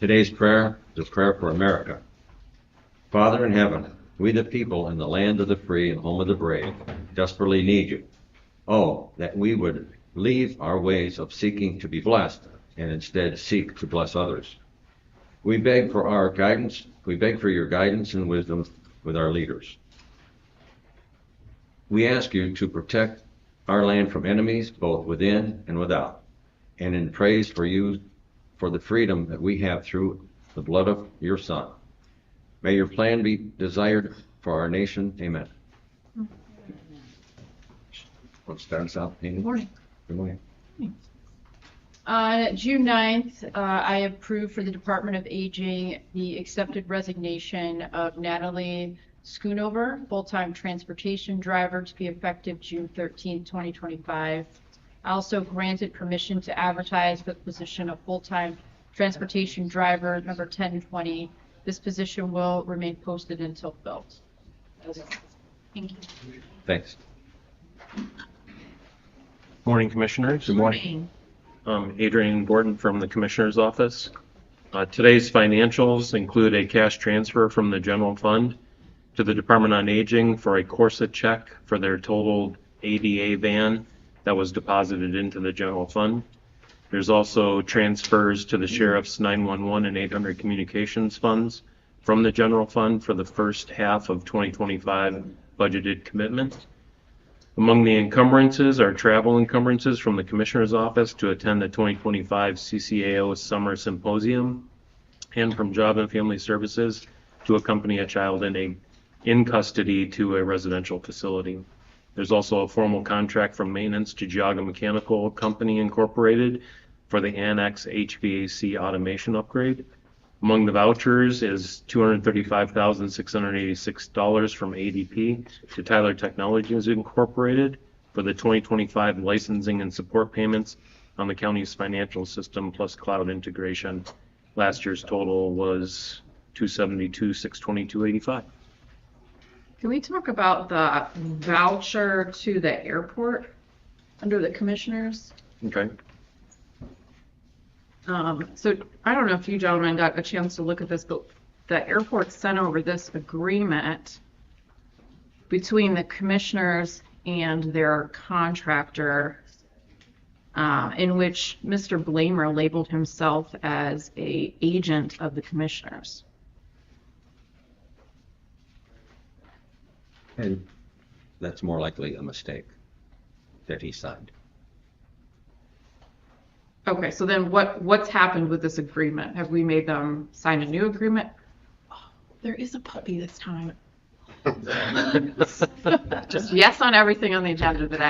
Today's prayer is a prayer for America. Father in heaven, we the people in the land of the free and home of the brave desperately need you. Oh, that we would leave our ways of seeking to be blessed and instead seek to bless others. We beg for our guidance. We beg for your guidance and wisdom with our leaders. We ask you to protect our land from enemies, both within and without, and in praise for you, for the freedom that we have through the blood of your Son. May your plan be desired for our nation. Amen. Want to start us out? Good morning. Good morning. On June 9th, I approved for the Department of Aging the accepted resignation of Natalie Schoonover, full-time transportation driver, to be effective June 13th, 2025. I also granted permission to advertise for the position of full-time transportation driver number 1020. This position will remain posted until filled. Thank you. Thanks. Morning, Commissioners. Good morning. Adrian Gordon from the Commissioner's Office. Today's financials include a cash transfer from the General Fund to the Department on Aging for a Corsa check for their totaled ADA van that was deposited into the General Fund. There's also transfers to the Sheriff's 911 and 800 communications funds from the General Fund for the first half of 2025 budgeted commitments. Among the encumbrances are travel encumbrances from the Commissioner's Office to attend the 2025 CCAO Summer Symposium, and from Job and Family Services to accompany a child in custody to a residential facility. There's also a formal contract from maintenance to Geauga Mechanical Company Incorporated for the Annex HVAC automation upgrade. Among the vouchers is $235,686 from ADP to Tyler Technologies Incorporated for the 2025 licensing and support payments on the county's financial system plus cloud integration. Last year's total was $272,622.85. Can we talk about the voucher to the airport under the commissioners? Okay. So I don't know if you gentlemen got a chance to look at this, but the airport sent over this agreement between the commissioners and their contractor, in which Mr. Blamer labeled himself as an agent of the commissioners. And that's more likely a mistake that he signed. Okay, so then what's happened with this agreement? Have we made them sign a new agreement? Oh, there is a puppy this time. Just yes on everything on the agenda today.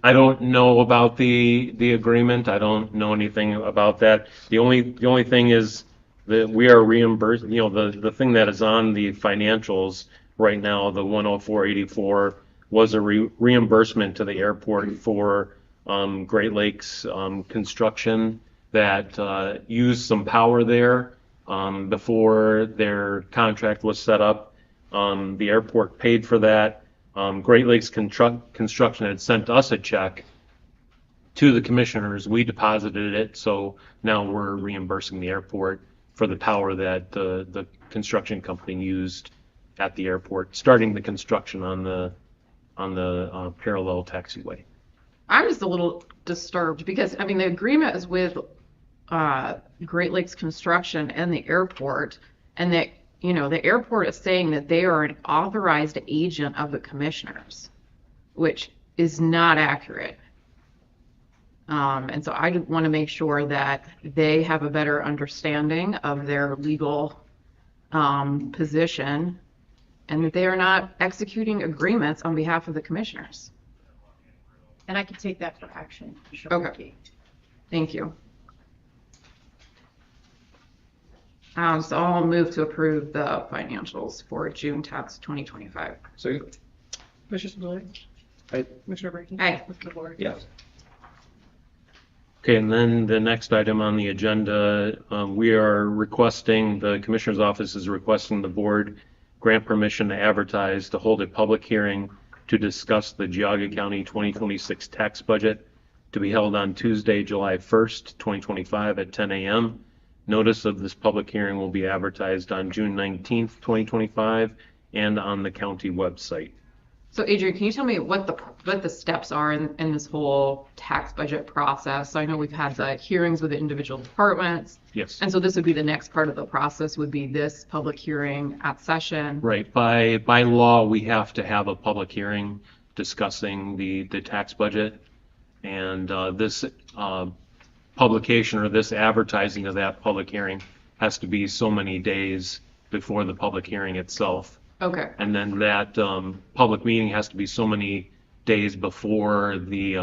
I don't know about the agreement. I don't know anything about that. The only thing is that we are reimbursed. You know, the thing that is on the financials right now, the 10484, was a reimbursement to the airport for Great Lakes construction that used some power there before their contract was set up. The airport paid for that. Great Lakes Construction had sent us a check to the commissioners. We deposited it, so now we're reimbursing the airport for the power that the construction company used at the airport, starting the construction on the parallel taxiway. I'm just a little disturbed because, I mean, the agreement is with Great Lakes Construction and the airport, and that, you know, the airport is saying that they are an authorized agent of the commissioners, which is not accurate. And so I want to make sure that they have a better understanding of their legal position, and that they are not executing agreements on behalf of the commissioners. And I can take that for action. Sure. Okay. Thank you. So I'll move to approve the financials for June 10th, 2025. So, Commissioner Blair? Aye. Commissioner Brady? Aye. Mr. Ward? Yes. Okay, and then the next item on the agenda, we are requesting, the Commissioner's Office is requesting the board grant permission to advertise to hold a public hearing to discuss the Geauga County 2026 tax budget to be held on Tuesday, July 1st, 2025 at 10 a.m. Notice of this public hearing will be advertised on June 19th, 2025, and on the county website. So Adrian, can you tell me what the steps are in this whole tax budget process? So I know we've had the hearings with the individual departments. Yes. And so this would be the next part of the process, would be this public hearing at session. Right. By law, we have to have a public hearing discussing the tax budget. And this publication or this advertising of that public hearing has to be so many days before the public hearing itself. Okay. And then that public meeting has to be so many days before the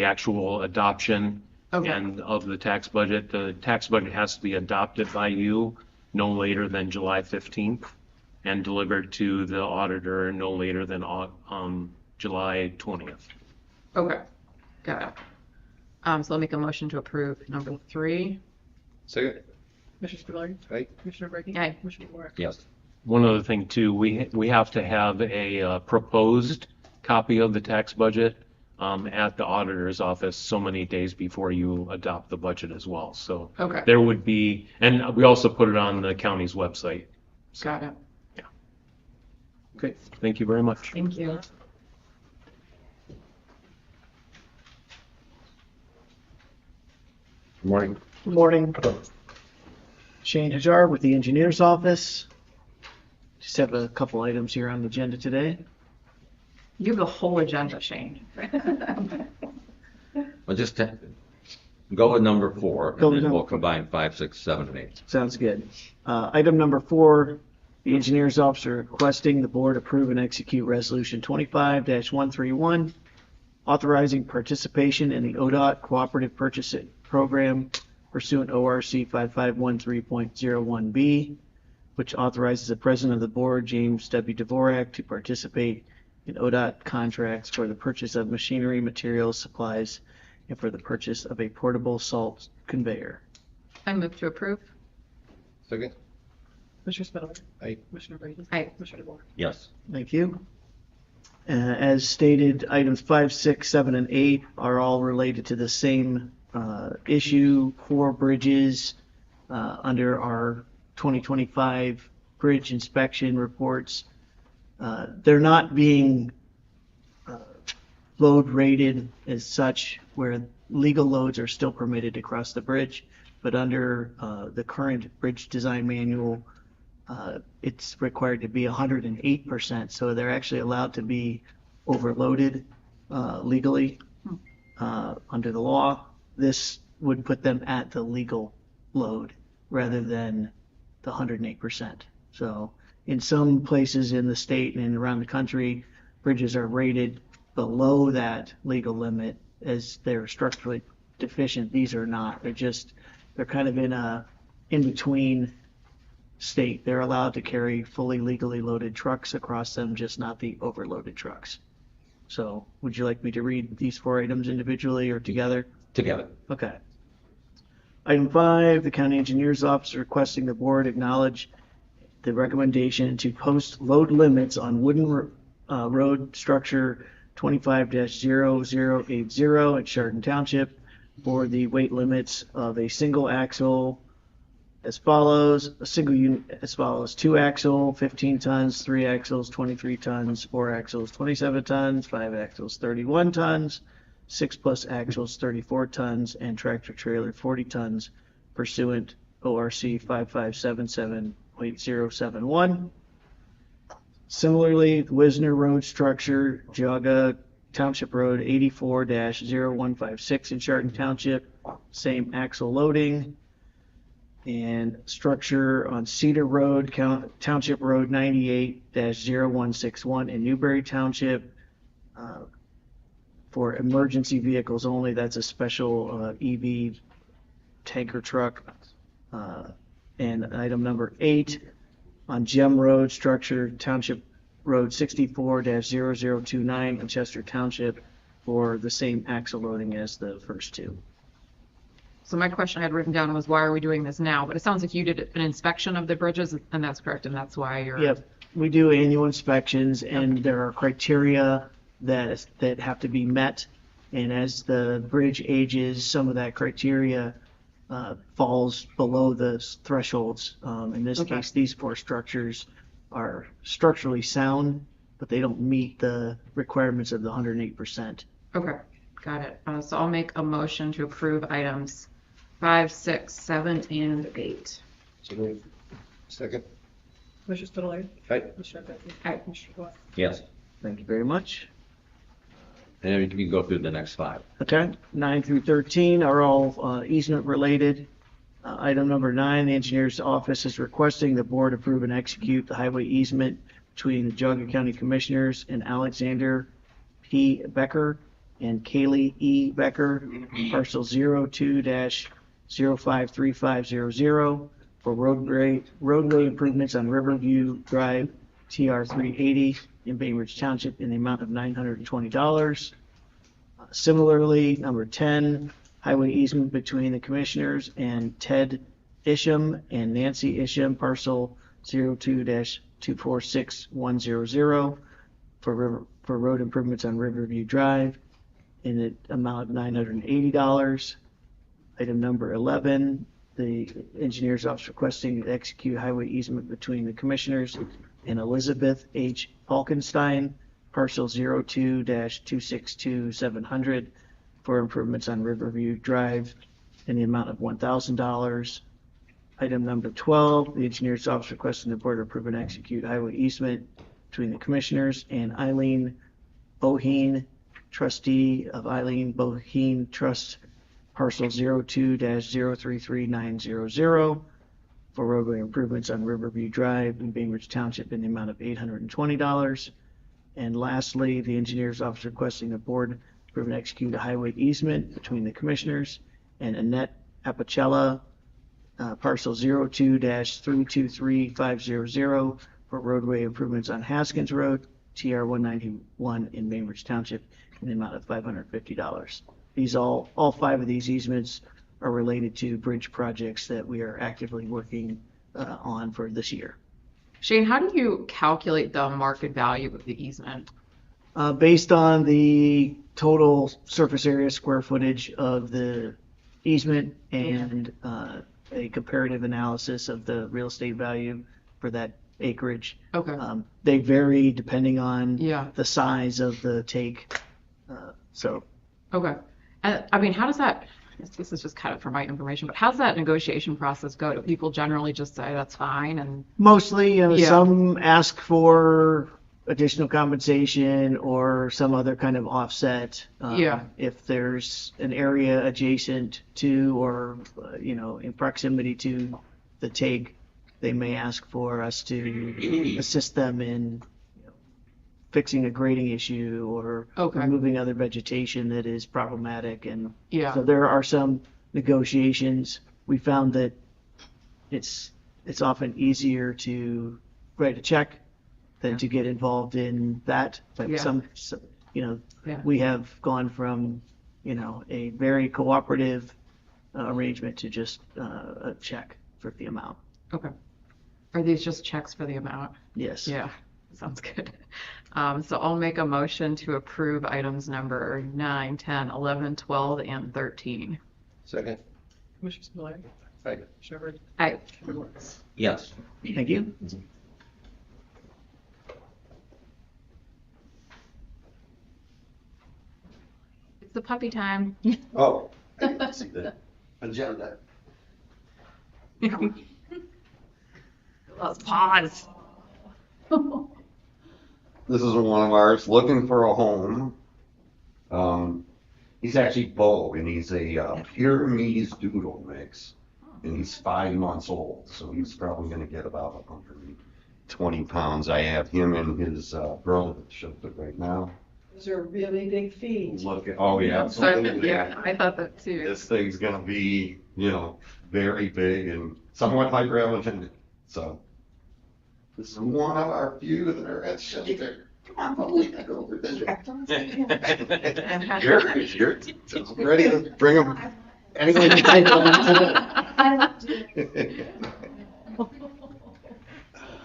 actual adoption Okay. and of the tax budget. The tax budget has to be adopted by you no later than July 15th and delivered to the auditor no later than July 20th. Okay. Got it. So I'll make a motion to approve number 3. Commissioner Spudler. Aye. Commissioner Brinkley. Aye. Commissioner DeWort. Yes. One other thing too, we have to have a proposed copy of the tax budget at the auditor's office so many days before you adopt the budget as well. So Okay. there would be, and we also put it on the county's website. Got it. Okay, thank you very much. Thank you. Good morning. Good morning. Shane Hajar with the Engineer's Office. Just have a couple items here on the agenda today. You have the whole agenda, Shane. Well, just go with number 4, Go and with then we'll number- combine 5, 6, 7, and 8. Sounds good. Item number 4, the Engineer's Office requesting the board approve and execute Resolution 25-131, authorizing participation in the ODOT Cooperative Purchase Program pursuant ORC 5513.01B, which authorizes the President of the Board, James W. Dvorak, to participate in ODOT contracts for the purchase of machinery, materials, supplies, and for the purchase of a portable salt conveyor. I move to approve. Second? Commissioner Spudler. Aye. Commissioner Brinkley. Aye. Commissioner DeWort. Yes. Thank you. As stated, items 5, 6, 7, and 8 are all related to the same issue, 4 bridges under our 2025 bridge inspection reports. They're not being load rated as such, where legal loads are still permitted to cross the bridge, but under the current bridge design manual, it's required to be 108%, so they're actually allowed to be overloaded legally under the law. This would put them at the legal load rather than the 108%. So in some places in the state and around the country, bridges are rated below that legal limit as they're structurally deficient. These are not. They're kind of in a in-between state. They're allowed to carry fully legally loaded trucks across them, just not the overloaded trucks. So would you like me to read these 4 items individually or together? Together. Okay. Item 5, the county engineer's office requesting the board acknowledge the recommendation to post load limits on wooden road structure 25-0080 at Chardon Township for the weight limits of a single axle as follows: a single unit as follows: 2 axle 15 tons, 3 axles 23 tons, 4 axles 27 tons, 5 axles 31 tons, 6 plus axles 34 tons, and tractor trailer 40 tons pursuant ORC 5577.071. Similarly, Wisner Road structure, Geauga Township Road 84-0156 in Chardon Township, same axle loading. And structure on Cedar Road, Township Road 98-0161 in Newberry Township, for emergency vehicles only. That's a special EV tanker truck. And item number 8 on Gem Road, structure Township Road 64-0029 in Chester Township for the same axle loading as the first 2. So my question I had written down was, why are we doing this now? But it sounds like you did an inspection of the bridges, and that's correct, and that's why you're. Yep, we do annual inspections, and there are criteria that have to be met And as the bridge ages, some of that criteria falls below the thresholds. In this Okay. case, these 4 structures are structurally sound, but they don't meet the requirements of the 108%. Okay, got it. So I'll make a motion to approve items 5, 6, 7, and 8. So moved. Second. Commissioner Spudler. Aye. Commissioner Brinkley. Aye. Commissioner DeWort. Yes. Thank you very much. And then you can go through the next 5. Okay, 9 through 13 are all easement related. Item number 9, the engineer's office is requesting the board approve and execute the highway easement between the Geauga County Commissioners and Alexander P. Becker and Kaylee E. Becker, parcel 02-053500 for roadway improvements on Riverview Drive, TR 380 in Bainbridge Township in the amount of $920. Similarly, number 10, highway easement between the commissioners and Ted Isham and Nancy Isham, parcel 02-246100 for road improvements on Riverview Drive in the amount of $980. Item number 11, the engineer's office requesting to execute highway easement between the commissioners and Elizabeth H. Falkenstein, parcel 02-262700 for improvements on Riverview Drive in the amount of $1,000. Item number 12, the engineer's office requesting the board approve and execute highway easement between the commissioners and Eileen Boheen, trustee of Eileen Boheen Trust, parcel 02-033900 for roadway improvements on Riverview Drive in Bainbridge Township in the amount of $820. And lastly, the engineer's office requesting the board approve and execute a highway easement between the commissioners and Annette Apicella, parcel 02-323500 for roadway improvements on Haskins Road, TR 191 in Bainbridge Township in the amount of $550. These all 5 of these easements are related to bridge projects that we are actively working on for this year. Shane, how do you calculate the market value of the easement? Based on the total surface area square footage of the easement and a comparative analysis of the real estate value for that acreage. Okay. They vary depending on Yeah. the size of the take. Okay. And I mean, how does that, this is just kind of for my information, but how's that negotiation process go? Do people generally just say that's fine and? Mostly, Yeah. some ask for additional compensation or some other kind of offset. Yeah. If there's an area adjacent to or, in proximity to the take, they may ask for us to assist them in fixing a grading issue or Okay. removing other vegetation that is problematic. And Yeah. so there are some negotiations. We found that it's often easier to write a check than to get involved in that. But Yeah. Yeah. we have gone from, a very cooperative arrangement to just a check for the amount. Okay. Are these just checks for the amount? Yes. Yeah, sounds good. So I'll make a motion to approve items number 9, 10, 11, 12, and 13. Second. Commissioner Spudler. Aye. Commissioner Brinkley. Aye. Commissioner DeWort. Yes. Thank you. It's the puppy time. Oh, I didn't see that agenda. Let's pause. This is one of ours looking for a home. He's actually Bo, and he's a Pyrenees doodle mix, and he's 5 months old, so he's probably going to get about 120 pounds. I have him and his brother that shows it right now. Those are really big feet. Look at, oh yeah, absolutely. Yeah, I thought that too. This thing's going to be, very big and somewhat hyperallergenic. So this is one of our few that are at shelter. You're ready to bring them. Anyone you think of.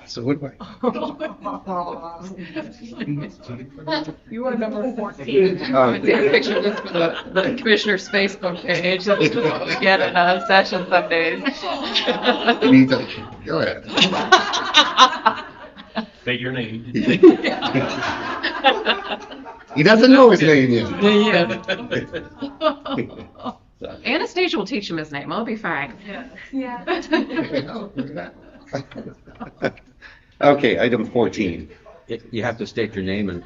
So what do You are number 14. Take a picture of this for the commissioner's Facebook page. That's what we get in a session some days. Go ahead. State your name. He doesn't know his name yet. Anastasia will teach him his name. I'll be fine. Okay, item 14. You have to state your name and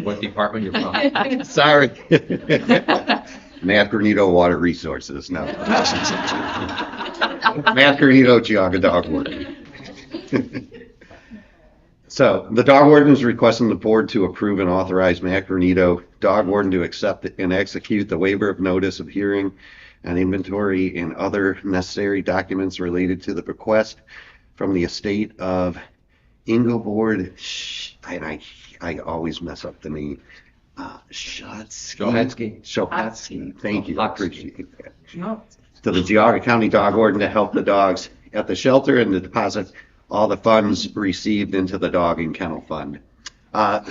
what department you're from. Sorry. Matt Granito, Water Resources. No. Matt Granito, Geauga Dog Warden. So the dog warden is requesting the board to approve and authorize Matt Granito, dog warden, to accept and execute the waiver of notice of hearing and inventory and other necessary documents related to the bequest from the estate of Ingeborg, and I always mess up the name. Shohatsky. Shohatsky. Thank you. I appreciate that. No. To the Geauga County Dog Warden to help the dogs at the shelter and to deposit all the funds received into the dog and kennel fund.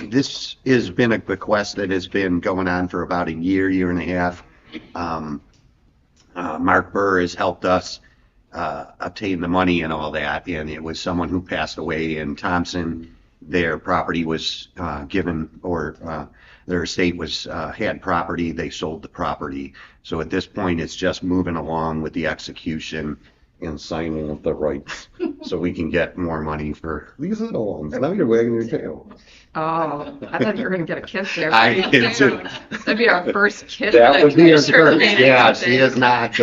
This has been a bequest that has been going on for about a year and a half. Mark Burr has helped us obtain the money and all that, and it was someone who passed away in Thompson. Their property was given, or their estate was had property. They sold the property. So at this point, it's just moving along with the execution and signing of the rights, so we can get more money for these little ones. Now you're wagging your tail. Oh, I thought you were going to get a kiss there. I did too. That'd be our first kiss. That would be her Sure, first. maybe Yeah, someday. she is not.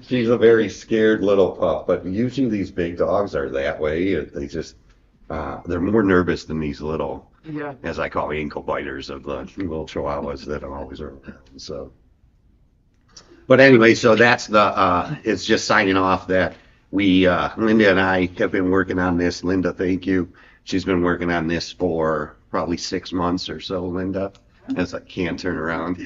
She's a very scared little pup, but usually these big dogs are that way. They just, they're more nervous than these little, Yeah. as I call ankle biters, of the little chihuahuas that always are around. So, but anyway, so that's the, it's just signing off that we, Linda and I have been working on this. Linda, thank you. She's been working on this for probably 6 months or so, Linda, as I can't turn around.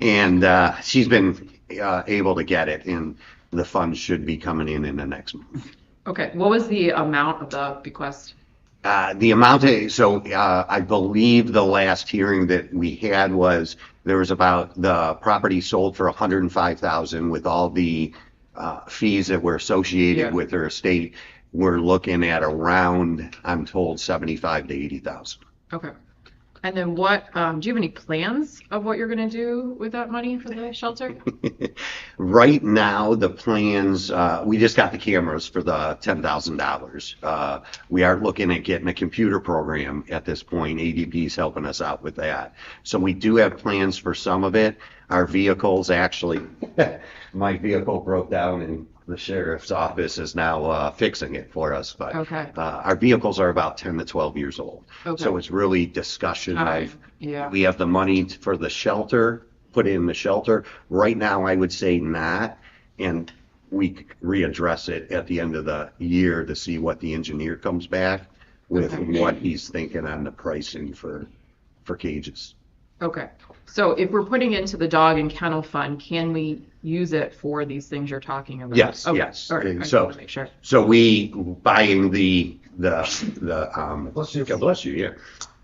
And she's been able to get it, and the funds should be coming in the next month. Okay, what was the amount of the bequest? The amount, I believe the last hearing that we had was, there was about, the property sold for $105,000 with all the fees that were associated Yeah. with her estate. We're looking at around, I'm told, 75 to 80,000. Okay. And then what, do you have any plans of what you're going to do with that money for the shelter? Right now, the plans, we just got the cameras for the $10,000. We are looking at getting a computer program at this point. ADP's helping us out with that. So we do have plans for some of it. Our vehicles, actually, my vehicle broke down and the sheriff's office is now fixing it for us. But Okay. our vehicles are about 10 to 12 years old. Okay. So it's really discussion of, Yeah. we have the money for the shelter, put in the shelter. Right now, I would say not, and we could readdress it at the end of the year to see what the engineer comes back with, what he's thinking on the pricing for cages. Okay. So if we're putting into the dog and kennel fund, can we use it for these things you're talking about? Yes, Okay. yes. All right. I just So- want to make sure. So we buying the God bless you,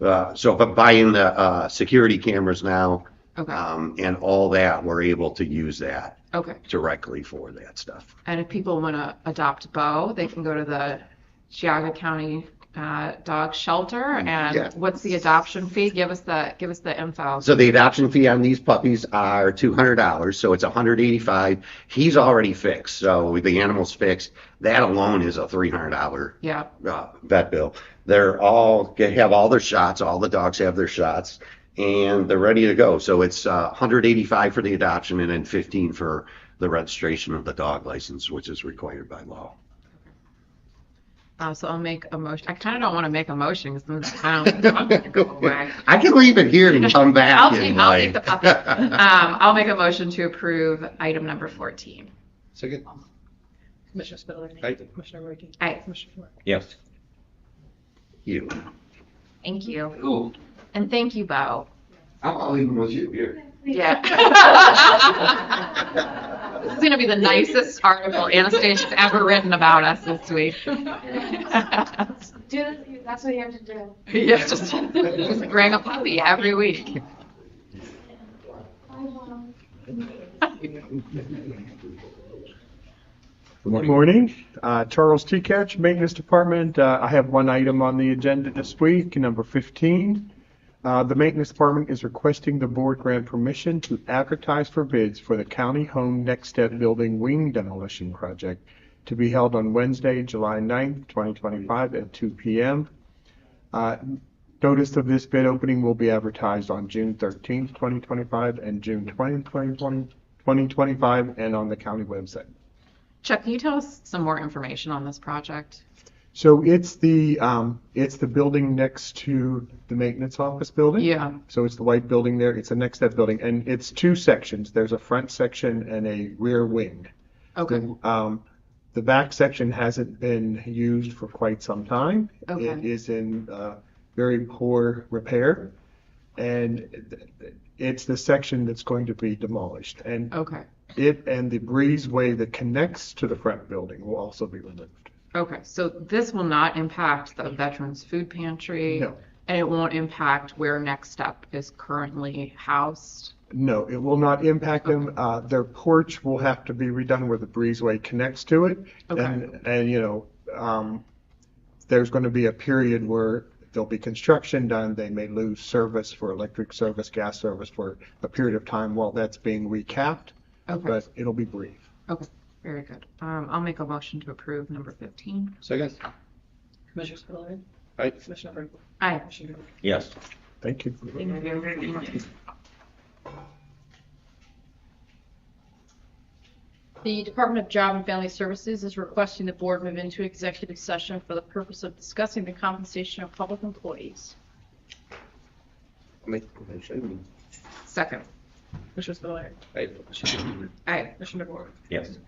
yeah. So but buying the security cameras now, Okay. and all that, we're able to use that Okay. directly for that stuff. And if people want to adopt Bo, they can go to the Geauga County Dog Shelter. And Yeah. what's the adoption fee? Give us the info. So the adoption fee on these puppies are $200, so it's $185. He's already fixed, so the animal's fixed. That alone is a $300 Yeah. vet bill. They have all their shots. All the dogs have their shots, and they're ready to go. So it's $185 for the adoption, and then $15 for the registration of the dog license, which is required by law. So I'll make a motion. I kind of don't want to make a motion because I don't want to go away. I can leave it here and come back. I'll and take the puppy. I'll make a motion to approve item number 14. Second. Commissioner Spiller. Aye. Commissioner Rea. Aye. Commissioner Ford. Yes. You. Thank you. And thank you, Bo. I'll leave them with you here. Yeah. going to be the nicest article Anastasia's ever written about us this week. That's what you have to do. Yeah, just bring a puppy every week. Good morning. Charles T. Maintenance Department. I have one item on the agenda this week, number 15. The Maintenance Department is requesting the board grant permission to advertise for bids for the County Home Next Step Building Wing Demolition Project to be held on Wednesday, July 9th, 2025 at 2 p.m. Notice of this bid opening will be advertised on June 13th, 2025 and June 20th, 2025 and on the county website. Chuck, can you tell us some more information on this project? So it's the building next to the maintenance office building. Yeah. So it's the white building there. It's the next step building, and it's two sections. There's a front section and a rear wing. Okay. The back section hasn't been used for quite some time. Okay. It is in very poor repair, and it's the section that's going to be demolished. And Okay. it and the breezeway that connects to the front building will also be removed. Okay. So this will not impact the Veterans Food Pantry. No. And it won't impact where Next Step is currently housed. No, it will not impact them. Their porch will have to be redone where the breezeway connects to it. Okay. And there's going to be a period where there'll be construction done. They may lose service for electric service, gas service for a period of time while that's being recapped. Okay. But it'll be brief. Okay. Very good. I'll make a motion to approve number 15. Second? Commissioner Spudler. Aye. Commissioner Brinkley. Aye. Commissioner DeWort. Yes. Thank you. Thank you. The Department of Job and Family Services is requesting the board move into executive session for the purpose of discussing the compensation of public employees. Second. Commissioner Spudler. Aye. Aye. Commissioner DeWort. Yes.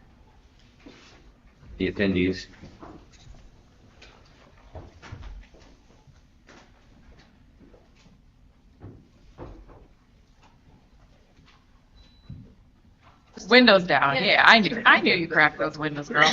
The attendees. Windows down. Yeah, I knew you cracked those windows, girl.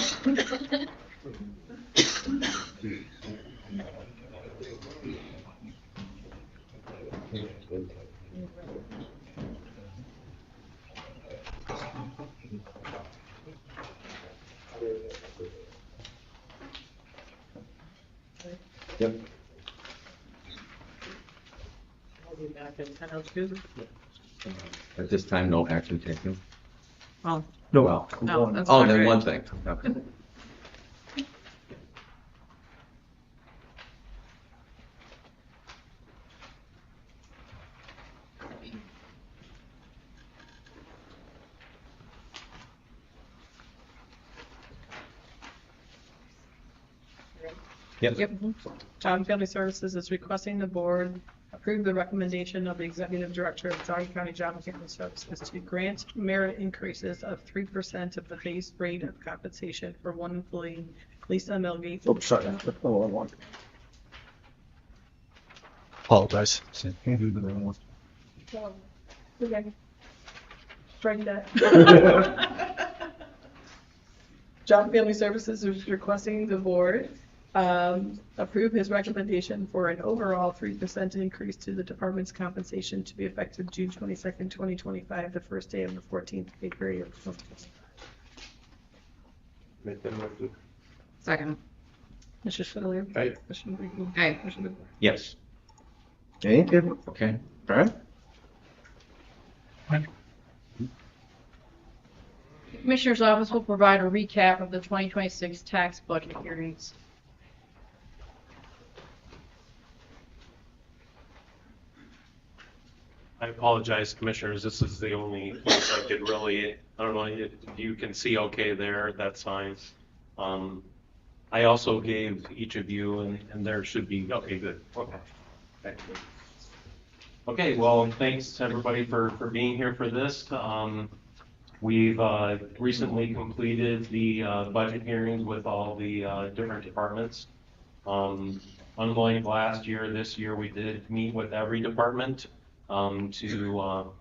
Yep. I'll be back in 10:02. At this time, no action taken. Well, No, Well, no, that's oh, not then right. one thing. Okay. Yep. Job and Family Services is requesting the board approve the recommendation of the Executive Director of Geauga County Job and Family Services to grant merit increases of 3% of the base rate of compensation for one employee, Lisa Melgate. Oh, sorry. Apologize. Okay. Strike that. Job and Family Services is requesting the board approve his recommendation for an overall 3% increase to the department's compensation to be effective June 22nd, 2025, the first day of the 14th pay period. Second. Mr. Spudler. Aye. Commissioner Brinkley. Aye. Commissioner DeWort. Yes. Thank you. Okay. All right. The Commissioner's Office will provide a recap of the 2026 tax budget hearings. I apologize, Commissioners, this is the only place I could really, I don't know if you can see okay there, that's fine. I also gave each of you, and there should be, okay, good, okay. Okay, well, thanks everybody for being here for this. We've recently completed the budget hearings with all the different departments. Unlike last year, this year we did meet with every department to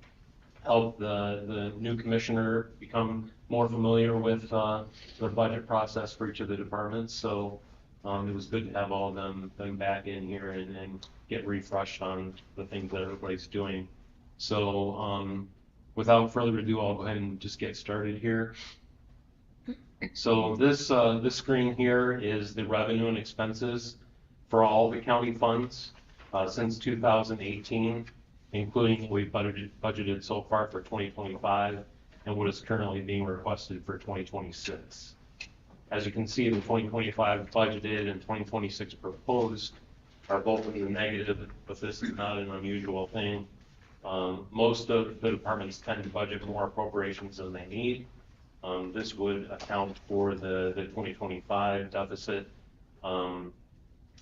help the new commissioner become more familiar with the budget process for each of the departments. So it was good to have all of them back in here and get refreshed on the things that everybody's doing. So without further ado, I'll go ahead and just get started here. So this screen here is the revenue and expenses for all the county funds since 2018, including what we've budgeted so far for 2025 and what is currently being requested for 2026. As you can see, the 2025 budgeted and 2026 proposed are both in the negative, but this is not an unusual thing. Most of the departments tend to budget more appropriations than they need. This would account for the 2025 deficit.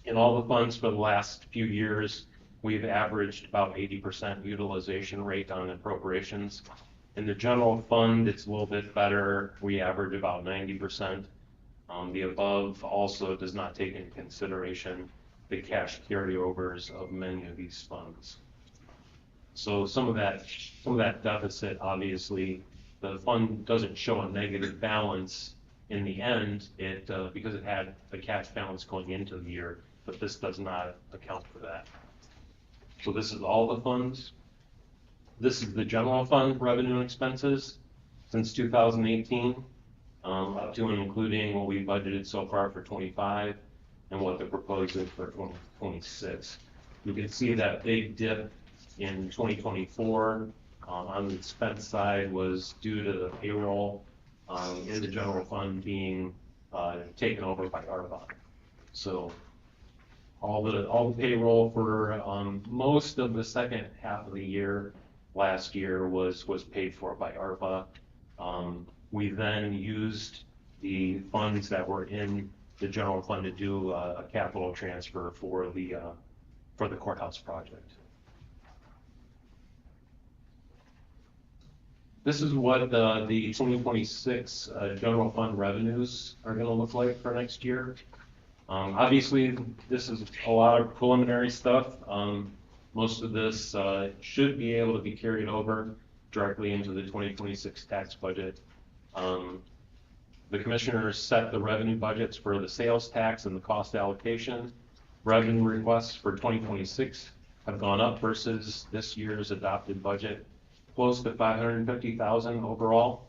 In all the funds for the last few years, we've averaged about 80% utilization rate on appropriations. In the general fund, it's a little bit better. We average about 90%. The above also does not take into consideration the cash carryovers of many of these funds. So some of that deficit, obviously, the fund doesn't show a negative balance in the end, because it had a cash balance going into the year, but this does not account for that. So this is all the funds. This is the general fund revenue and expenses since 2018, up to and including what we budgeted so far for 25 and what the proposed is for 2026. You can see that big dip in 2024 on the expense side was due to the payroll in the general fund being taken over by ARPA. So all the payroll for most of the second half of the year last year was paid for by ARPA. We then used the funds that were in the general fund to do a capital transfer for the courthouse project. This is what the 2026 general fund revenues are going to look like for next year. Obviously, this is a lot of preliminary stuff. Most of this should be able to be carried over directly into the 2026 tax budget. The commissioners set the revenue budgets for the sales tax and the cost allocation. Revenue requests for 2026 have gone up versus this year's adopted budget, close to $550,000 overall.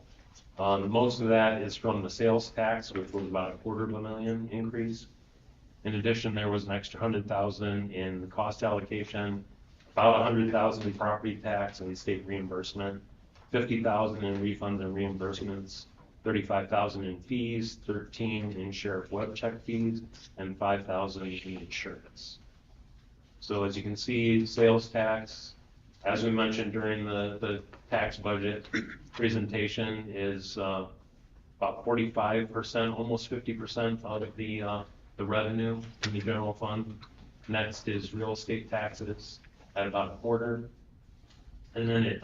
Most of that is from the sales tax, which was about $250,000 increase. In addition, there was an extra $100,000 in the cost allocation, about $100,000 in property tax and state reimbursement, $50,000 in refunds and reimbursements, $35,000 in fees, $13,000 in sheriff web check fees, and $5,000 in insurance. So as you can see, sales tax, as we mentioned during the tax budget presentation, is about 45%, almost 50% out of the revenue in the general fund. Next is real estate taxes at about a quarter. And then it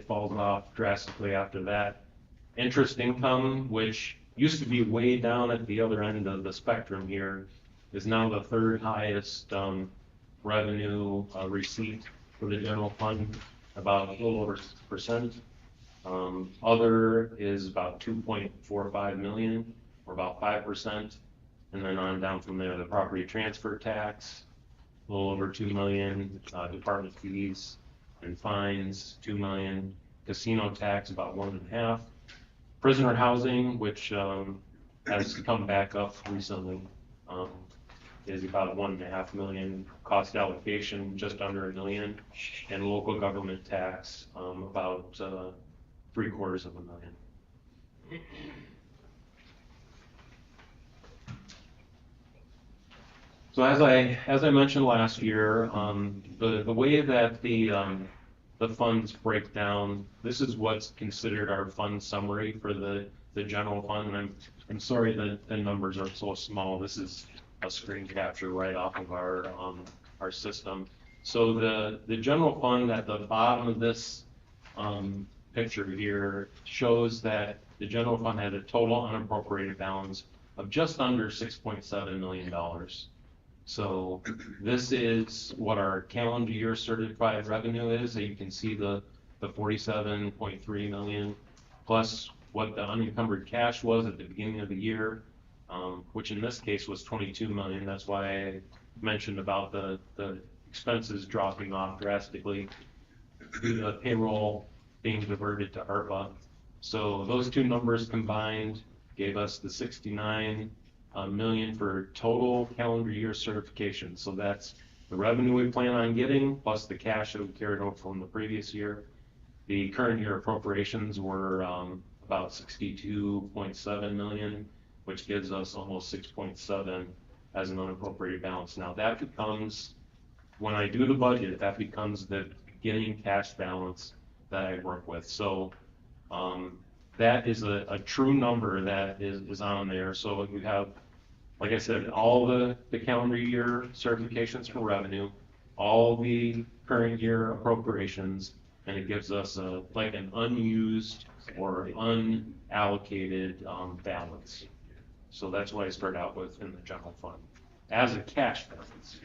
falls off drastically after that. Interest income, which used to be way down at the other end of the spectrum here, is now the third highest revenue receipt for the general fund, about a little over 6%. Other is about $2.45 million, or about 5%. And then on down from there, the property transfer tax, a little over $2 million, department fees and fines, $2 million, casino tax, about 1.5. Prisoner housing, which has come back up recently, is about $1.5 million. Cost allocation, just under $1 million, and local government tax, about $750,000. So as I mentioned last year, the way that the funds break down, this is what's considered our fund summary for the general fund. And I'm sorry that the numbers are so small. This is a screen capture right off of our system. So the general fund at the bottom of this picture here shows that the general fund had a total unappropriated balance of just under $6.7 million. So this is what our calendar year certified revenue is. You can see the the 47.3 million, plus what the unencumbered cash was at the beginning of the year, which in this case was 22 million. That's why I mentioned about the expenses dropping off drastically due to payroll being diverted to ARPA. So those two numbers combined gave us the 69 million for total calendar year certification. So that's the revenue we plan on getting plus the cash that we carried over from the previous year. The current year appropriations were about 62.7 million, which gives us almost 6.7 as an unappropriated balance. Now that becomes, when I do the budget, that becomes the beginning cash balance that I work with. So that is a true number that is on there. So you have, like I said, all the calendar year certifications for revenue, all the current year appropriations, and it gives us like an unused or unallocated balance. So that's what I start out with in the general fund as a cash balance.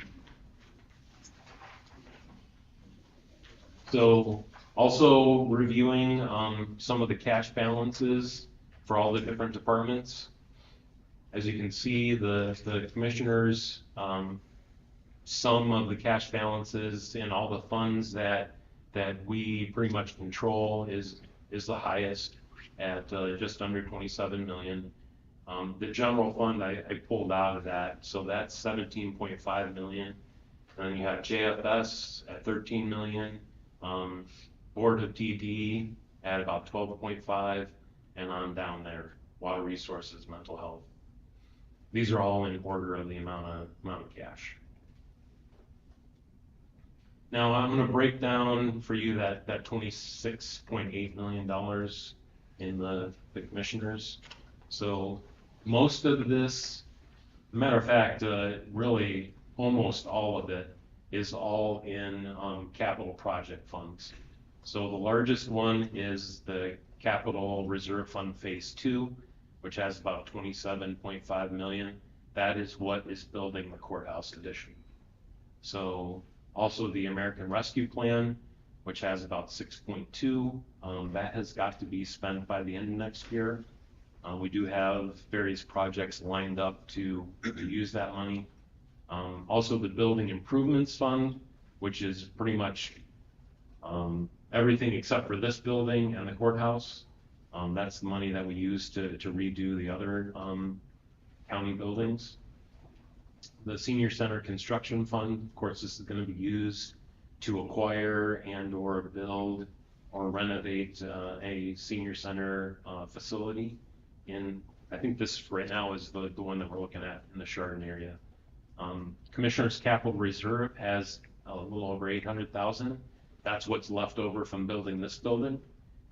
So also reviewing some of the cash balances for all the different departments. As you can see, the commissioners, some of the cash balances in all the funds that we pretty much control is the highest at just under 27 million. The general fund I pulled out of that, so that's 17.5 million. And then you have JFS at 13 million, Board of DD at about 12.5, and on down there, Water Resources, Mental Health. These are all in order of the amount of cash. Now I'm going to break down for you that $26.8 million in the commissioners. So most of this, matter of fact, really almost all of it is all in capital project funds. So the largest one is the Capital Reserve Fund Phase 2, which has about 27.5 million. That is what is building the courthouse addition. So also the American Rescue Plan, which has about 6.2, that has got to be spent by the end of next year. We do have various projects lined up to use that money. Also the Building Improvements Fund, which is pretty much everything except for this building and the courthouse. That's the money that we use to redo the other county buildings. The Senior Center Construction Fund, of course, this is going to be used to acquire and or build or renovate a senior center facility. I think this right now is the one that we're looking at in the Chardon area. Commissioner's Capital Reserve has a little over 800,000. That's what's left over from building this building.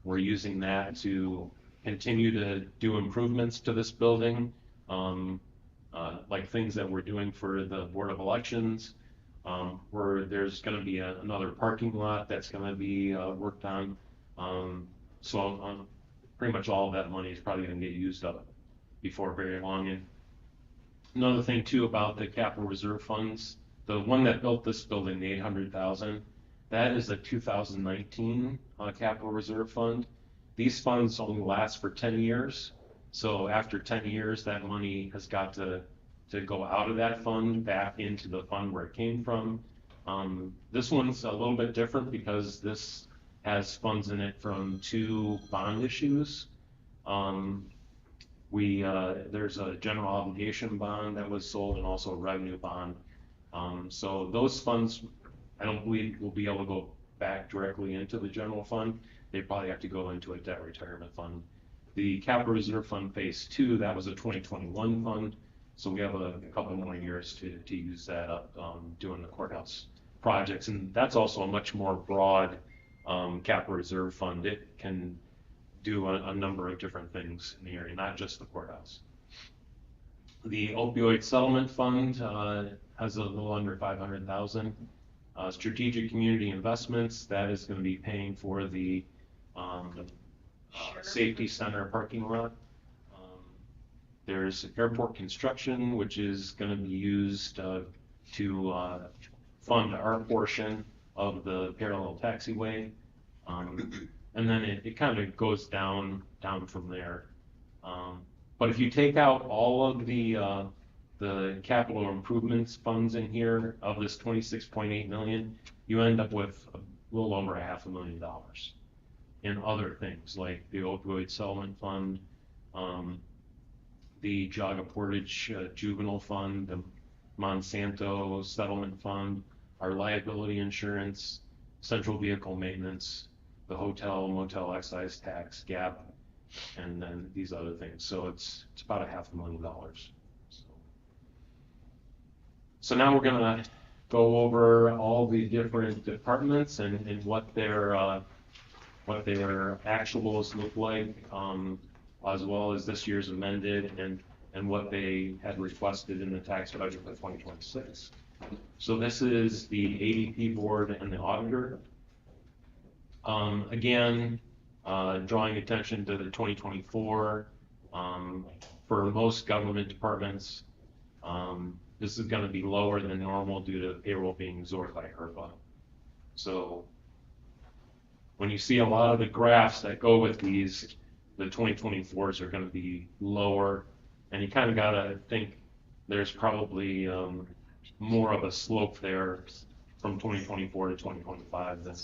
We're using that to continue to do improvements to this building, like things that we're doing for the Board of Elections, where there's going to be another parking lot that's going to be worked on. So pretty much all of that money is probably going to get used up before very long. And another thing too about the capital reserve funds, the one that built this building, the 800,000, that is a 2019 capital reserve fund. These funds only last for 10 years. So after 10 years, that money has got to go out of that fund back into the fund where it came from. This one's a little bit different because this has funds in it from 2 bond issues. There's a general obligation bond that was sold and also a revenue bond. So those funds, I don't believe will be able to go back directly into the general fund. They probably have to go into a debt retirement fund. The Capital Reserve Fund Phase 2, that was a 2021 fund. So we have a couple more years to use that up doing the courthouse projects. And that's also a much more broad capital reserve fund. It can do a number of different things in the area, not just the courthouse. The opioid settlement fund has a little under 500,000. Strategic community investments, that is going to be paying for the safety center parking lot. There's airport construction, which is going to be used to fund our portion of the parallel taxiway. And then it kind of goes down from there. But if you take out all of the capital improvements funds in here of this 26.8 million, you end up with a little over $500,000 in other things like the opioid settlement fund, the Geauga Portage juvenile fund, the Monsanto settlement fund, our liability insurance, central vehicle maintenance, the hotel motel excise tax, GAP, and then these other things. So it's about $500,000. So now we're gonna go over all the different departments and what their actuals look like, as well as this year's amended and what they had requested in the tax budget for 2026. So this is the ADP board and the auditor. Again, drawing attention to the 2024, for most government departments, this is going to be lower than normal due to payroll being absorbed by ARPA. So when you see a lot of the graphs that go with these, the 2024s are going to be lower, and you kind of got to think there's probably more of a slope there from 2024 to 2025 than,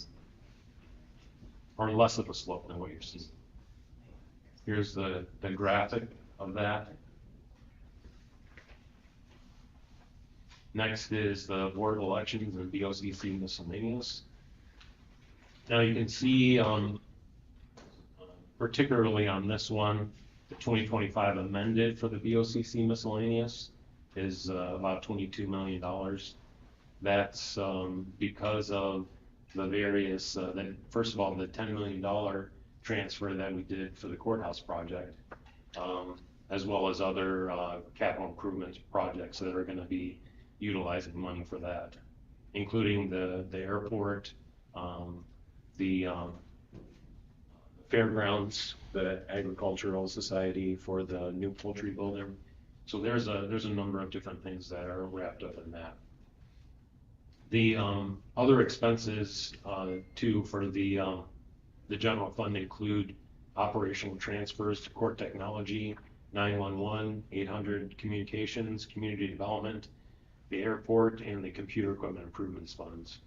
or less of a slope than what you're seeing. Here's the graphic of that. Next is the Board of Elections and BOCC miscellaneous. Now you can see, particularly on this one, the 2025 amended for the BOCC miscellaneous is about $22 million. That's because of the various, first of all, the $10 million transfer that we did for the courthouse project, as well as other capital improvements projects that are going to be utilizing money for that, including the airport, the fairgrounds, the agricultural society for the new poultry building. So there's a number of different things that are wrapped up in that. The other expenses too for the general fund include operational transfers to court technology, 911, 800 communications, community development, the airport, and the computer equipment improvements funds.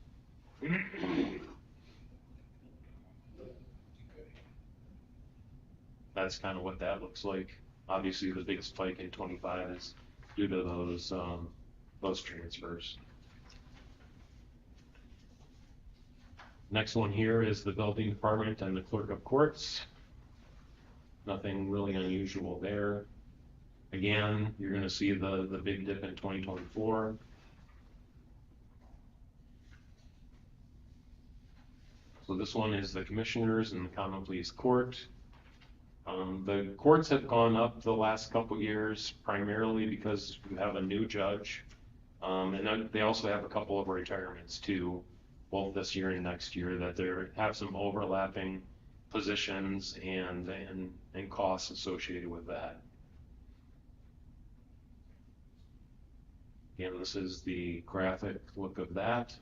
That's kind of what that looks like. Obviously, the big spike in 25 is due to those transfers. Next one here is the building department and the clerk of courts. Nothing really unusual there. Again, you're going to see the big dip in 2024. So this one is the commissioners and the common pleas court. The courts have gone up the last couple years primarily because you have a new judge, and they also have a couple of retirements too, both this year and next year, that they have some overlapping positions and costs associated with that. Again, this is the graphic look of that.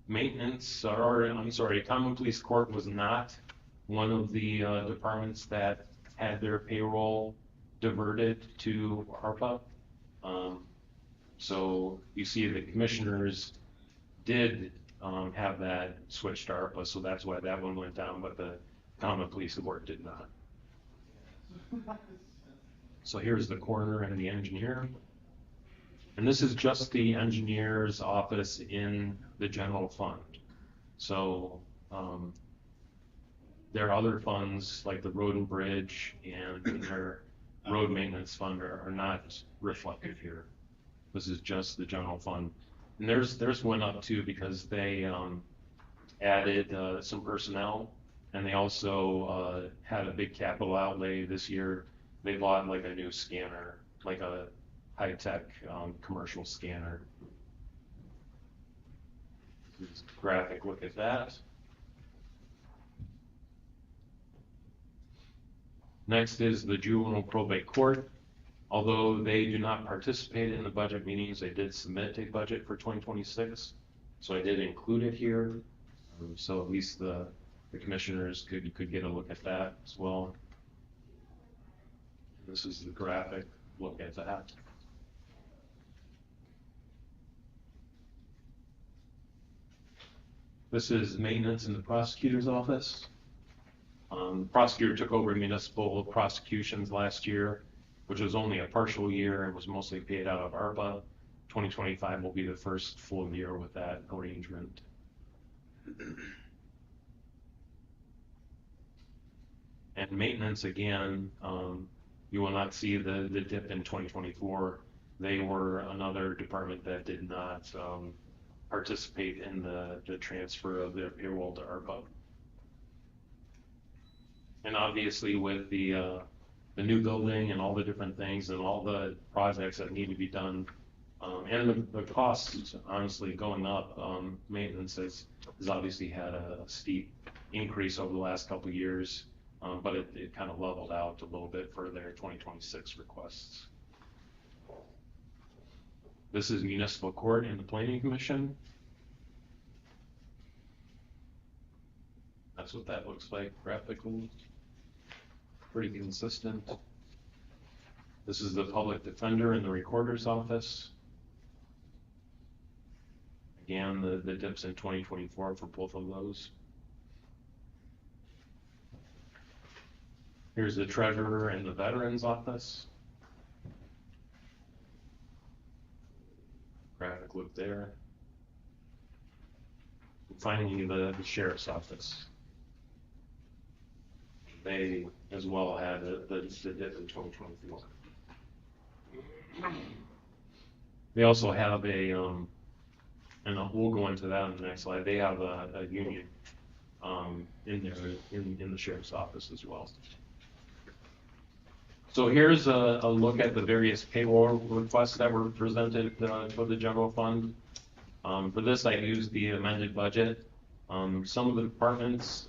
Maintenance, or I'm sorry, common police court was not one of the departments that had their payroll diverted to ARPA. So you see the commissioners did have that switched to ARPA, so that's why that one went down, but the common police court did not. So here's the coroner and the engineer. And this is just the engineer's office in the general fund. So there are other funds like the road and bridge and their road maintenance fund are not reflected here. This is just the general fund. And there's one up too because they added some personnel, and they also had a big capital outlay this year. They bought like a new scanner, like a high-tech commercial scanner. Here's a graphic look at that. Next is the juvenile probate court. Although they do not participate in the budget meetings, they did submit a budget for 2026, so I did include it here. So at least the commissioners could get a look at that as well. This is the graphic look at that. This is maintenance in the prosecutor's office. The prosecutor took over municipal prosecutions last year, which was only a partial year and was mostly paid out of ARPA. 2025 will be the first full year with that arrangement. And maintenance, again, you will not see the dip in 2024. They were another department that did not participate in the transfer of their payroll to ARPA. And obviously with the new building and all the different things and all the projects that need to be done, and the costs honestly going up, maintenance has obviously had a steep increase over the last couple of years, but it kind of leveled out a little bit for their 2026 requests. This is municipal court and the planning commission. That's what that looks like graphically. Pretty consistent. This is the public defender and the recorder's office. Again, the dips in 2024 for both of those. Here's the treasurer and the veterans office. Graphic look there. And finally, the sheriff's office. They as well had the dip in 2024. They also have a, and we'll go into that on the next slide. They have a union in there in the sheriff's office as well. So here's a look at the various payroll requests that were presented for the general fund. For this, I used the amended budget. Some of the departments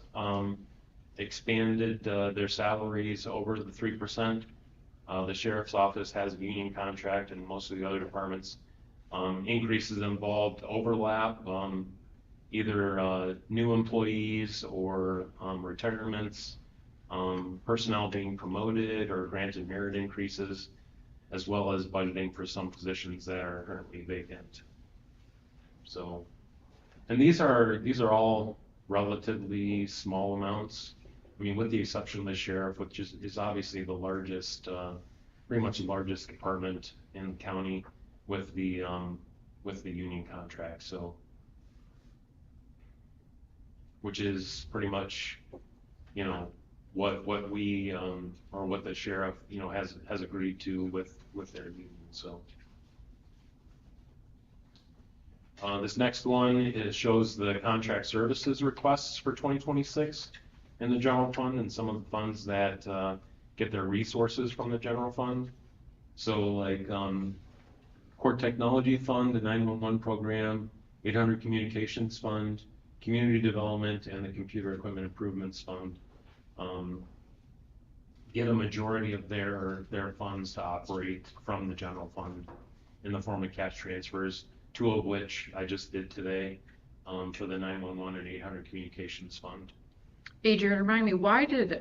expanded their salaries over the 3%. The sheriff's office has a union contract, and most of the other departments, increases involved overlap, either new employees or retirements, personnel being promoted or granted merit increases, as well as budgeting for some positions that are currently vacant. So, and these are all relatively small amounts. I mean, with the exception of the sheriff, which is obviously the largest, pretty much the largest department in the county with the union contract. So, which is pretty much, you know, what we or what the sheriff, you know, has agreed to with their union. So. This next one shows the contract services requests for 2026 in the general fund and some of the funds that get their resources from the general fund. So like Court Technology Fund, the 911 program, 800 Communications Fund, Community Development, and the Computer Equipment Improvements Fund get a majority of their funds to operate from the general fund in the form of cash transfers, 2 of which I just did today for the 911 and 800 Communications Fund. Adrian, remind me, why did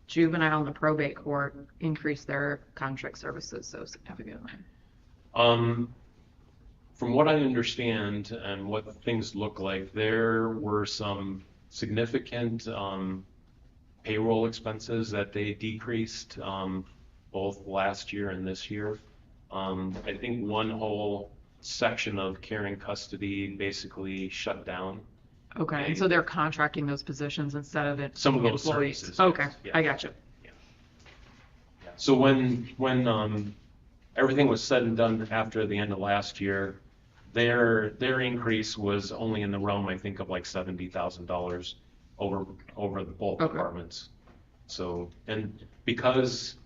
juvenile and the probate court increase their contract services so significantly? From what I understand and what things look like, there were some significant payroll expenses that they decreased both last year and this year. I think one whole section of care and custody basically shut down. Okay, and so they're contracting those positions instead of it. Some of those employees. services. Okay, Yeah. I got you. Yeah. So when everything was said and done after the end of last year, their increase was only in the realm, I think, of like $70,000 over the both Okay. departments. So, and because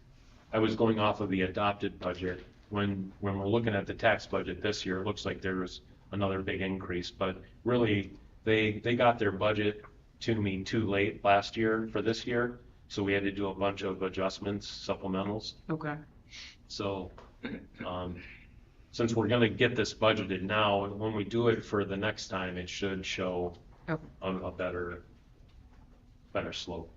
I was going off of the adopted budget, when we're looking at the tax budget this year, it looks like there was another big increase, but really they got their budget to me too late last year for this year, so we had to do a bunch of adjustments, supplementals. Okay. So since we're going to get this budgeted now, when we do it for the next time, it should show Okay. a better slope.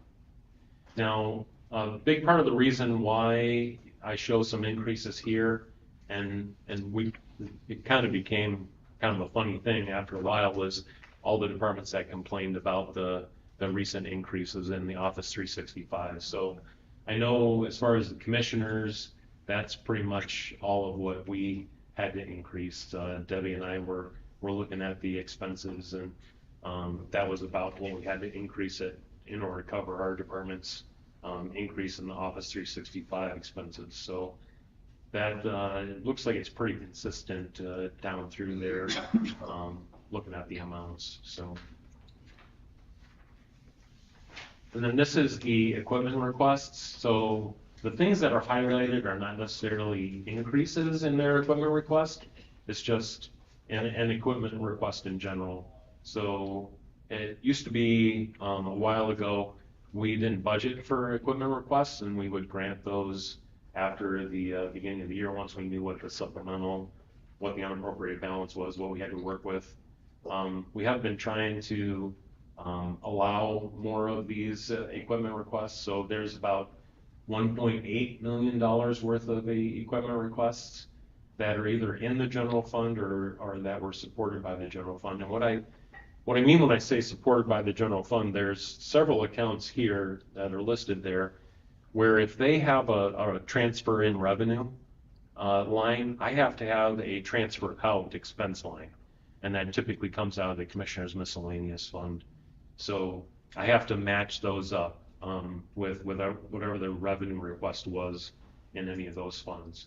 Now, a big part of the reason why I show some increases here, and it kind of became kind of a funny thing after a while, was all the departments that complained about the recent increases in the Office 365. So I know as far as the commissioners, that's pretty much all of what we had to increase. Debbie and I were looking at the expenses, and that was about what we had to increase it in order to cover our department's increase in the Office 365 expenses. So that it looks like it's pretty consistent down through there, looking at the amounts. So, and then this is the equipment requests. So the things that are highlighted are not necessarily increases in their equipment request. It's just an equipment request in general. So it used to be a while ago, we didn't budget for equipment requests, and we would grant those after the beginning of the year once we knew what the supplemental, what the unappropriated balance was, what we had to work with. We have been trying to allow more of these equipment requests. So there's about $1.8 million worth of equipment requests that are either in the general fund or that were supported by the general fund. And what I mean when I say supported by the general fund, there's several accounts here that are listed there where if they have a transfer in revenue line, I have to have a transfer out expense line. And that typically comes out of the Commissioner's Miscellaneous Fund. So I have to match those up with whatever the revenue request was in any of those funds.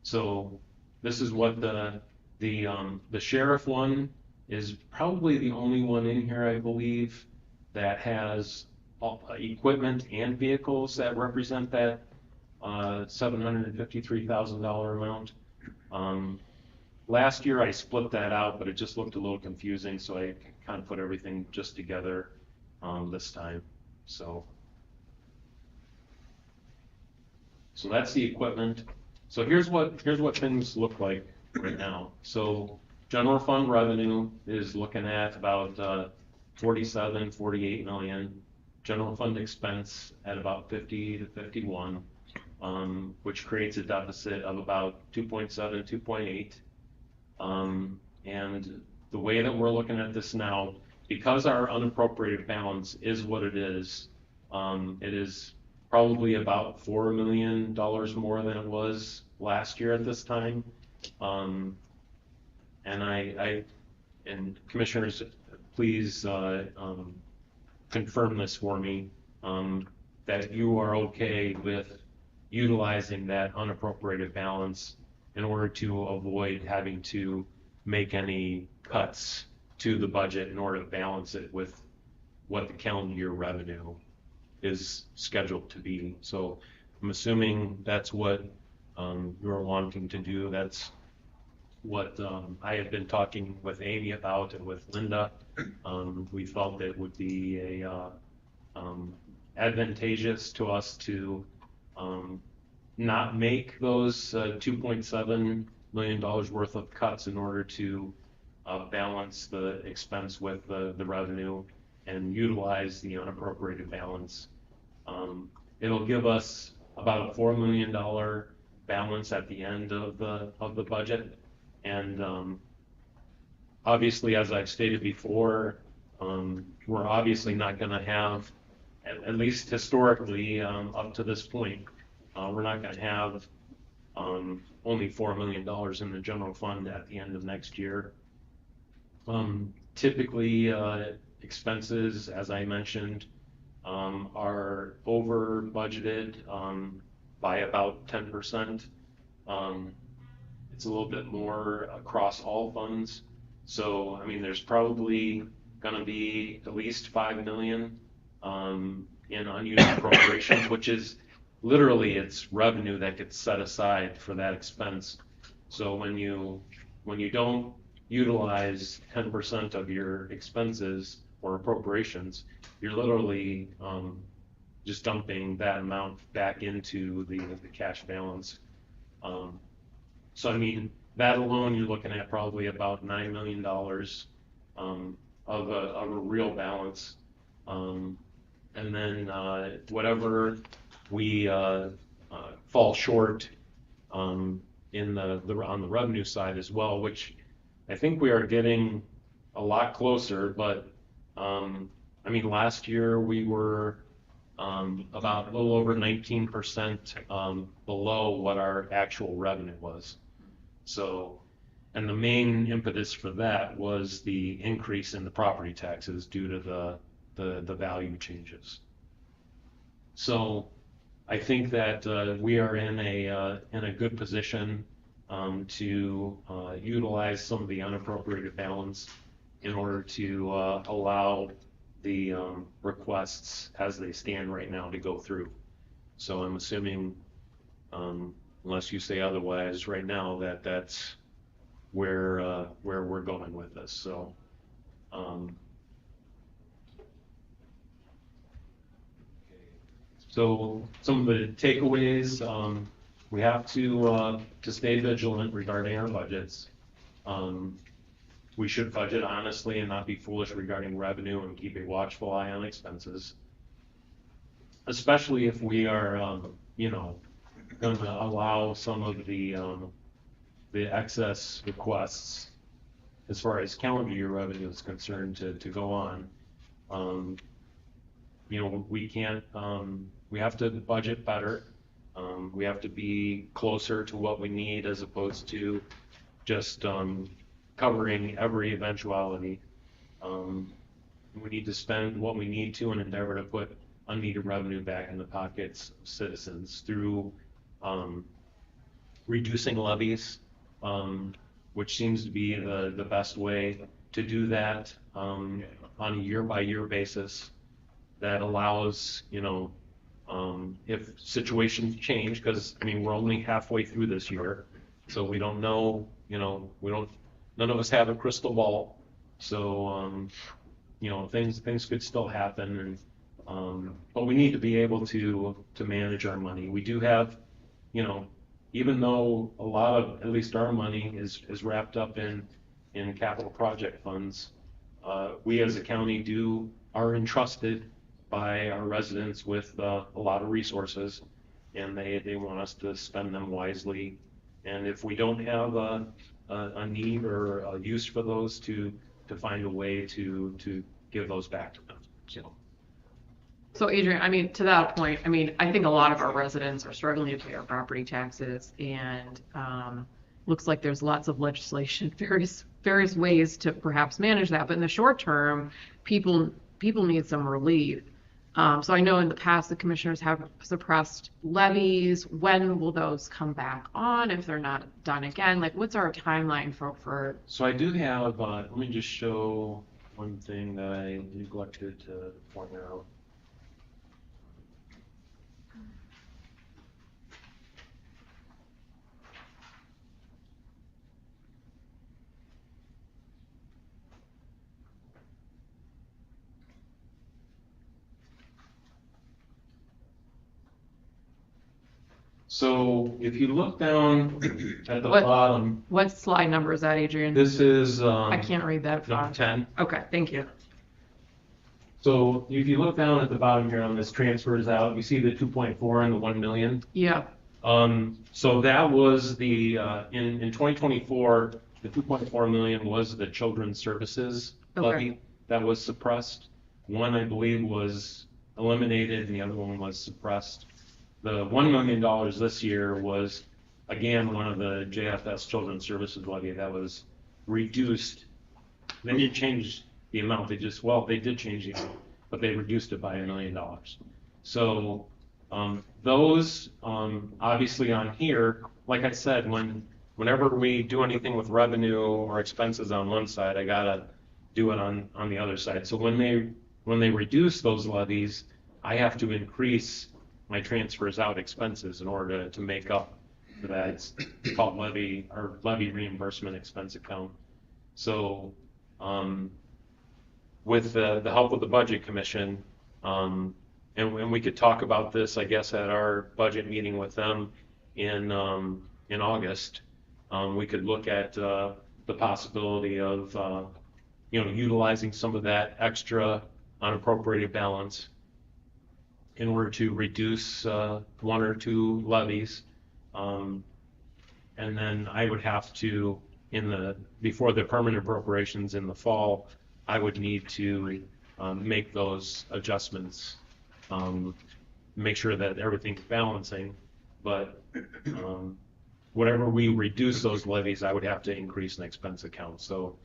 So this is what the sheriff one is probably the only one in here, I believe, that has equipment and vehicles that represent that $753,000 amount. Last year I split that out, but it just looked a little confusing, so I kind of put everything just together this time. So that's the equipment. So here's what things look like right now. So general fund revenue is looking at about 48 million. General fund expense at about 50 to 51, which creates a deficit of about 2.7, 2.8. And the way that we're looking at this now, because our unappropriated balance is what it is probably about $4 million more than it was last year at this time. And commissioners, please confirm this for me, that you are okay with utilizing that unappropriated balance in order to avoid having to make any cuts to the budget in order to balance it with what the calendar year revenue is scheduled to be. So I'm assuming that's what you're wanting to do. That's what I have been talking with Amy about and with Linda. We felt it would be advantageous to us to not make those $2.7 million worth of cuts in order to balance the expense with the revenue and utilize the unappropriated balance. It'll give us about a $4 million balance at the end of the budget. And obviously, as I've stated before, we're obviously not going to have, at least historically up to this point, we're not going to have only $4 million in the general fund at the end of next year. Typically, expenses, as I mentioned, are over budgeted by about 10%. It's a little bit more across all funds. So, I mean, there's probably going to be at least $5 million in unused appropriations, which is literally it's revenue that gets set aside for that expense. So when you don't utilize 10% of your expenses or appropriations, you're literally just dumping that amount back into the cash balance. So I mean, that alone, you're looking at probably about $9 million of a real balance. And then whatever we fall short on the revenue side as well, which I think we are getting a lot closer. But I mean, last year we were about a little over 19% below what our actual revenue was. So, and the main impetus for that was the increase in the property taxes due to the value changes. So I think that we are in a good position to utilize some of the unappropriated balance in order to allow the requests as they stand right now to go through. So I'm assuming, unless you say otherwise right now, that that's where we're going with this. So so some of the takeaways, we have to stay vigilant regarding our budgets. We should budget honestly and not be foolish regarding revenue, and keep a watchful eye on expenses, especially if we are, you know, going to allow some of the excess requests as far as calendar year revenue is concerned to go on. You know, we can't, we have to budget better. We have to be closer to what we need as opposed to just covering every eventuality. We need to spend what we need to and endeavor to put unneeded revenue back in the pockets of citizens through reducing levies, which seems to be the best way to do that on a year-by-year basis. That allows, you know, if situations change, because I mean we're only halfway through this year, so we don't know, you know, none of us have a crystal ball, so you know, things could still happen, and but we need to be able to manage our money. We do have, you know, even though a lot of, at least our money is wrapped up in capital project funds, we as a county are entrusted by our residents with a lot of resources, and they want us to spend them wisely. And if we don't have a need or a use for those, to find a way to give those back to them. So Adrian, I mean, to that point, I mean, I think a lot of our residents are struggling to pay our property taxes, and looks like there's lots of legislation, various ways to perhaps manage that. But in the short term, people need some relief. So I know in the past the commissioners have suppressed levies. When will those come back on if they're not done again? Like, what's our timeline for? So I do have, let me just show one thing that I neglected to point out. So if you look down at the bottom, What slide number is that, Adrian? this is I can't read that number font. 10. Okay, thank you. So if you look down at the bottom here on this transfers out, you see the 2.4 and the 1 million. Yeah. So that was the in 2024, the 2.4 million was the children's services levy that was suppressed. One, I believe, was eliminated, and the other one was suppressed. The $1 million this year was, again, one of the JFS children's services levy that was reduced. They didn't change the amount. They did change the amount, but they reduced it by $1 million. So those obviously on here, like I said, whenever we do anything with revenue or expenses on one side, I gotta do it on the other side. So when they reduce those levies, I have to increase my transfers out expenses in order to make up for that. It's called levy reimbursement expense account. So with the help of the Budget Commission, and we could talk about this, I guess, at our budget meeting with them in August. We could look at the possibility of utilizing some of that extra unappropriated balance in order to reduce one or two levies. And then I would have to, before the permanent appropriations in the fall, I would need to make those adjustments, make sure that everything's balancing. But whatever we reduce those levies, I would have to increase an expense account. So,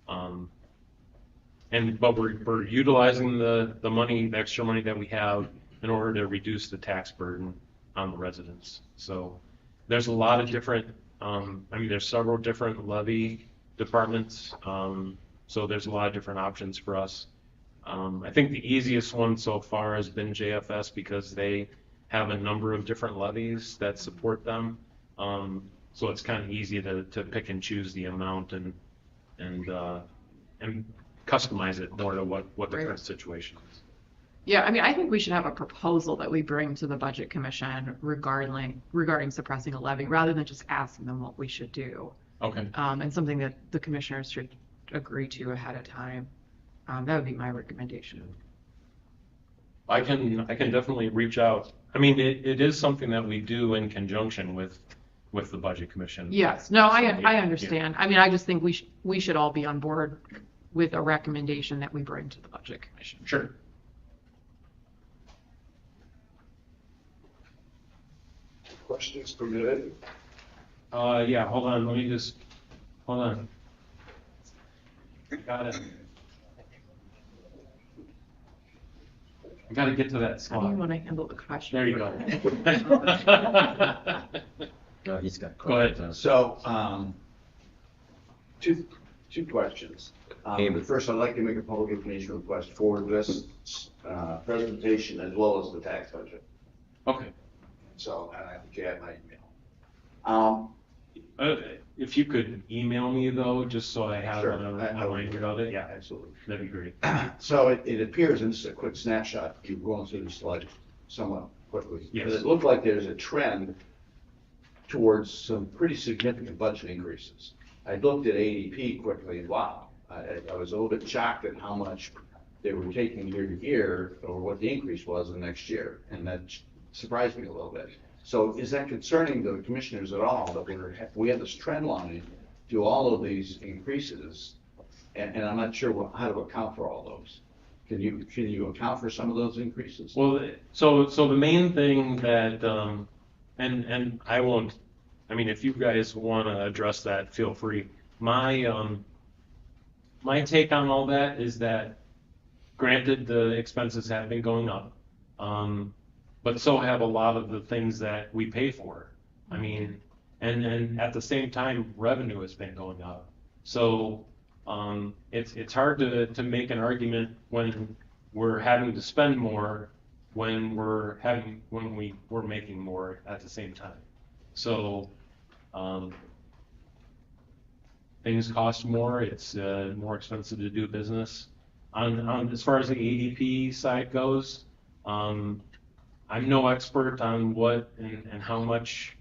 but we're utilizing the money, the extra money that we have in order to reduce the tax burden on the residents. So there's a lot of different, there's several different levy departments. So there's a lot of different options for us. I think the easiest one so far has been JFS because they have a number of different levies that support them. So it's kind of easy to pick and choose the amount and customize it more to what the current situation is. Yeah, I mean, I think we should have a proposal that we bring to the Budget Commission regarding suppressing a levy, rather than just asking them what we should do. Okay. And something that the commissioners should agree to ahead of time. That would be my recommendation. I can definitely reach out. I mean, it is something that we do in conjunction with the Budget Commission. Yes, no, I understand. I mean, I just think we should all be on board with a recommendation that we bring to the Budget Commission. Sure. Questions permitted? Yeah, hold on. Hold on. Got it. I got to get to that How do you slide. want to handle the question? There you go. He's got Go ahead. questions. So, two questions. David. First, I'd like to make a public information request for this presentation as well as the tax budget. Okay. So, and I think you have my email. If you could email me though, just so I have Sure. a reminder of it. Yeah, Absolutely. that'd be great. So it appears, and this is a quick snapshot, you're going through the slide somewhat quickly. Yes. But it looked like there's a trend towards some pretty significant budget increases. I looked at ADP quickly, and wow, I was a little bit shocked at how much they were taking year to year, or what the increase was the next year, and that surprised me a little bit. So is that concerning to the commissioners at all, that we have this trend line to all of these increases, and I'm not sure how to account for all those? Can you account for some of those increases? Well, so the main thing that, and I won't, I mean, if you guys want to address that, feel free. My take on all that is that, granted, the expenses have been going up, but so have a lot of the things that we pay for. I mean, and at the same time, revenue has been going up. So it's hard to make an argument when we're having to spend more when we're making more at the same time. So things cost more. It's more expensive to do business. On as far as the ADP side goes, I'm no expert on what and how much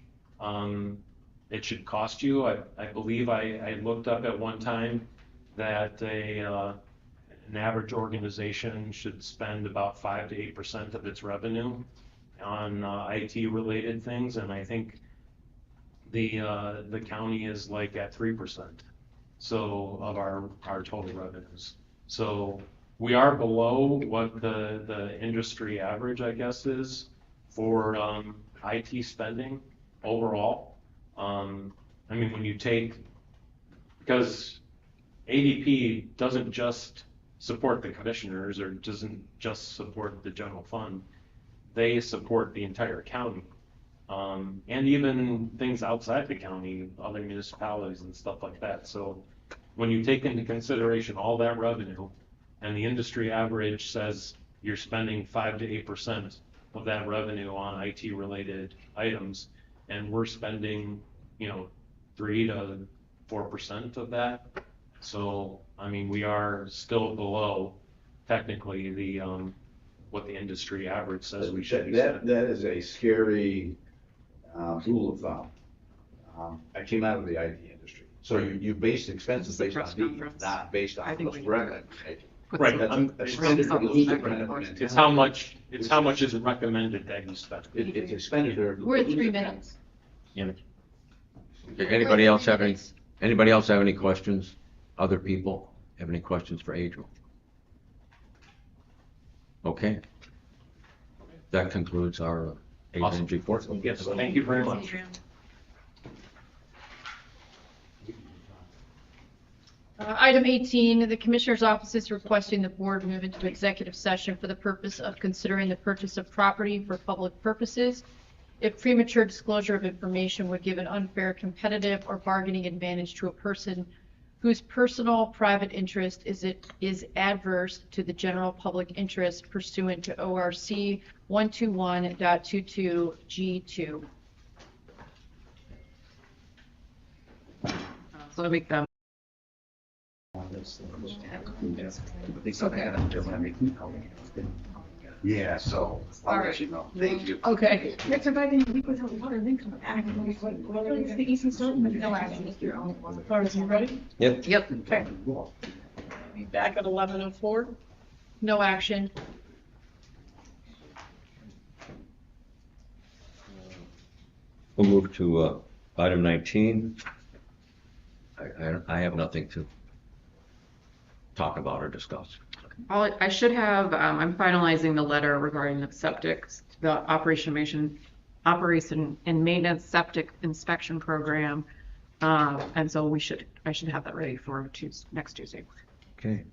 it should cost you. I believe I looked up at one time that an average organization should spend about 5 to 8% of its revenue on IT related things, and I think the county is like at 3%. So of our total revenues. So we are below what the industry average, I guess, is for IT spending overall. I mean, when you take, because ADP doesn't just support the commissioners or doesn't just support the general fund, they support the entire county. And even things outside the county, other municipalities and stuff like that. So when you take into consideration all that revenue, and the industry average says you're spending 5 to 8% of that revenue on IT related items, and we're spending, 3 to 4% of that. So, I mean, we are still below technically the what the industry average says we should be spending. That is a scary rule of thumb. I came out of the IT industry, So you base expenses This based is a press on need, conference. not based I on think what's we revenue. Put Right, some- That's expenditure some- goes different than It's how much is recommended that you spend. It's expenditure. We're at 3 minutes. Okay, anybody else have any questions? Other people have any questions for Adriel? Okay. That concludes our Adrian's report. Yes, thank you very much. Item 18, the Commissioner's Office is requesting the Board move into executive session for the purpose of considering the purchase of property for public purposes. If premature disclosure of information would give an unfair competitive or bargaining advantage to a person whose personal private interest is adverse to the general public interest pursuant to ORC 121.22 G2. So I make them. Yeah, so All I'll right. let you know. Thank you. Okay. Next, if I can speak with water, then come back. What is the Eastern Star? No action. All right, you ready? Yep. Yep. Okay. Be back at 11:04. No action. We'll move to item 19. I have nothing to talk about or discuss. I should have, I'm finalizing the letter regarding the septic, the operation and maintenance septic inspection program. And so I should have that ready for next Tuesday. Okay.